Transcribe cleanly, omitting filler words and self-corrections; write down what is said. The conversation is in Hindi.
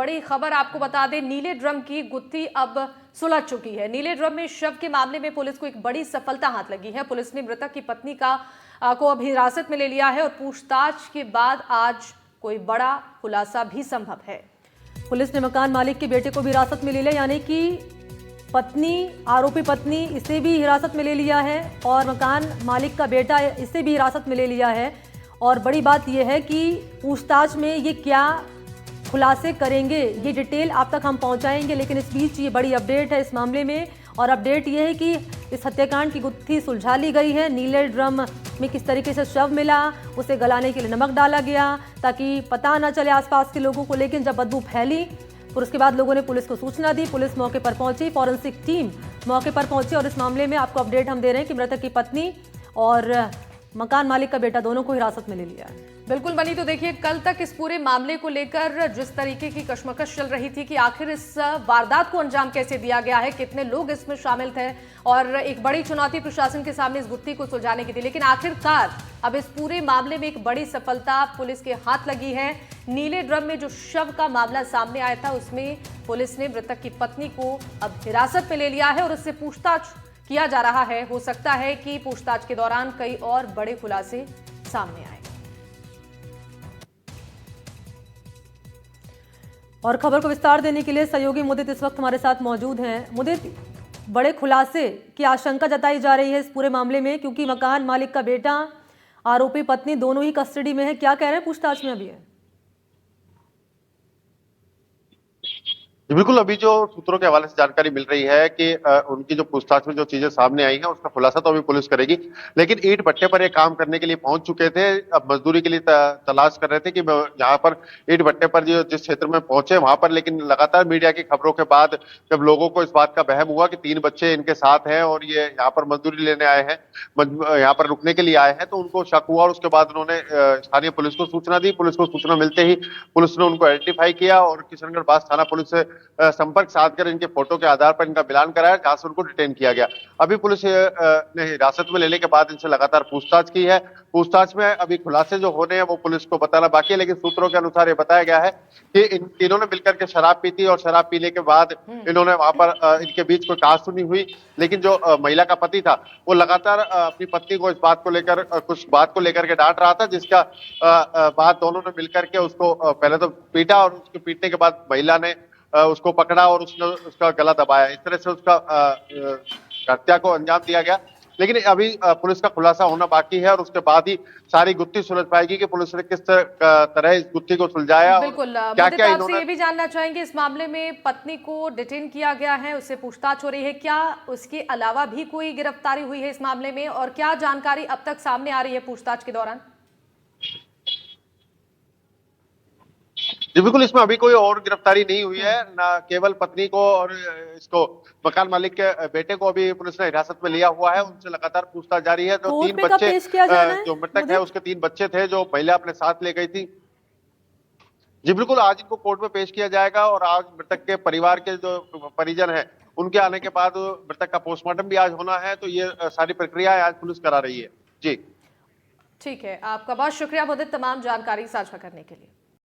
बड़ी खबर आपको बता दें, नीले ड्रम की गुत्थी अब सुलझ चुकी है। नीले ड्रम में शव के मामले में पुलिस को एक बड़ी सफलता हाथ लगी है। पुलिस ने मृतक की पत्नी को अब हिरासत में ले लिया है और पूछताछ के बाद आज कोई बड़ा खुलासा भी संभव है। पुलिस ने मकान मालिक के बेटे को भी हिरासत में ले लिया, यानी कि पत्नी, आरोपी पत्नी, इसे भी हिरासत में ले लिया है और मकान मालिक का बेटा इसे भी हिरासत में ले लिया है। और बड़ी बात यह है कि पूछताछ में ये क्या खुलासे करेंगे, ये डिटेल आप तक हम पहुंचाएंगे। लेकिन इस बीच ये बड़ी अपडेट है इस मामले में, और अपडेट ये है कि इस हत्याकांड की गुत्थी सुलझा ली गई है। नीले ड्रम में किस तरीके से शव मिला, उसे गलाने के लिए नमक डाला गया ताकि पता ना चले आसपास के लोगों को। लेकिन जब बदबू फैली फिर उसके बाद लोगों ने पुलिस को सूचना दी। पुलिस मौके पर पहुंची, फॉरेंसिक टीम मौके पर पहुंची और इस मामले में आपको अपडेट हम दे रहे हैं कि मृतक की पत्नी और मकान मालिक का बेटा दोनों को हिरासत में ले लिया है। बिल्कुल बनी, तो देखिए कल तक इस पूरे मामले को लेकर जिस तरीके की कशमकश चल रही थी कि आखिर इस वारदात को अंजाम कैसे दिया गया है, कितने लोग इसमें शामिल थे, और एक बड़ी चुनौती प्रशासन के सामने इस गुत्थी को सुलझाने की थी। लेकिन आखिरकार अब इस पूरे मामले में एक बड़ी सफलता पुलिस के हाथ लगी है। नीले ड्रम में जो शव का मामला सामने आया था उसमें पुलिस ने मृतक की पत्नी को अब हिरासत में ले लिया है और उससे पूछताछ किया जा रहा है। हो सकता है कि पूछताछ के दौरान कई और बड़े खुलासे सामने आए। और खबर को विस्तार देने के लिए सहयोगी मुदित इस वक्त हमारे साथ मौजूद हैं। मुदित, बड़े खुलासे की आशंका जताई जा रही है इस पूरे मामले में, क्योंकि मकान मालिक का बेटा, आरोपी पत्नी दोनों ही कस्टडी में है। क्या कह रहे हैं पूछताछ में अभी है? बिल्कुल, अभी जो सूत्रों के हवाले से जानकारी मिल रही है कि उनकी जो पूछताछ में जो चीजें सामने आई हैं उसका खुलासा तो अभी पुलिस करेगी। लेकिन ईंट भट्टे पर ये काम करने के लिए पहुंच चुके थे, अब मजदूरी के लिए तलाश कर रहे थे कि यहाँ पर ईंट भट्टे पर जो जिस क्षेत्र में पहुंचे वहां पर। लेकिन लगातार मीडिया की खबरों के बाद जब लोगों को इस बात का वहम हुआ कि 3 बच्चे इनके साथ हैं और ये यहाँ पर मजदूरी लेने आए हैं, यहाँ पर रुकने के लिए आए हैं, तो उनको शक हुआ और उसके बाद उन्होंने स्थानीय पुलिस को सूचना दी। पुलिस को सूचना मिलते ही पुलिस ने उनको आइडेंटिफाई किया और किशनगढ़ बास थाना पुलिस से संपर्क साधकर इनके फोटो के आधार पर इनका मिलान कराया, जहां से उनको डिटेन किया गया। अभी पुलिस ने हिरासत में लेने के बाद इनसे लगातार पूछताछ की है। पूछताछ में अभी खुलासे जो होने हैं वो पुलिस को बताना बाकी है। लेकिन सूत्रों के अनुसार ये बताया गया है कि इन तीनों ने मिलकर के शराब पी थी और शराब पीने के बाद इन्होंने वहां पर इनके बीच कोई कहासुनी हुई। लेकिन जो महिला का पति था वो लगातार अपनी पत्नी को इस बात को लेकर कुछ बात को लेकर के डांट रहा था, जिसका बाद दोनों ने मिलकर के उसको पहले तो पीटा और उसको पीटने के बाद महिला ने उसको पकड़ा और उसने उसका गला दबाया। इस तरह से उसका हत्या को अंजाम दिया गया। लेकिन अभी पुलिस का खुलासा होना बाकी है और उसके बाद ही सारी गुत्थी सुलझ पाएगी कि पुलिस ने किस तरह इस गुत्थी को सुलझाया। बिल्कुल, क्या क्या आपसे ये भी जानना चाहेंगे, इस मामले में पत्नी को डिटेन किया गया है, उससे पूछताछ हो रही है, क्या उसके अलावा भी कोई गिरफ्तारी हुई है इस मामले में, और क्या जानकारी अब तक सामने आ रही है पूछताछ के दौरान? जी बिल्कुल, इसमें अभी कोई और गिरफ्तारी नहीं हुई है, ना केवल पत्नी को और इसको मकान मालिक के बेटे को अभी पुलिस ने हिरासत में लिया हुआ है। उनसे लगातार पूछताछ जारी है। जो 3 बच्चे जो मृतक है उसके 3 बच्चे थे जो महिला अपने साथ ले गई थी। जी बिल्कुल, आज इनको कोर्ट में पेश किया जाएगा और आज मृतक के परिवार के जो परिजन हैं उनके आने के बाद मृतक का पोस्टमार्टम भी आज होना है। तो ये सारी प्रक्रिया आज पुलिस करा रही है। जी ठीक है, आपका बहुत शुक्रिया मुदित तमाम जानकारी साझा करने के लिए।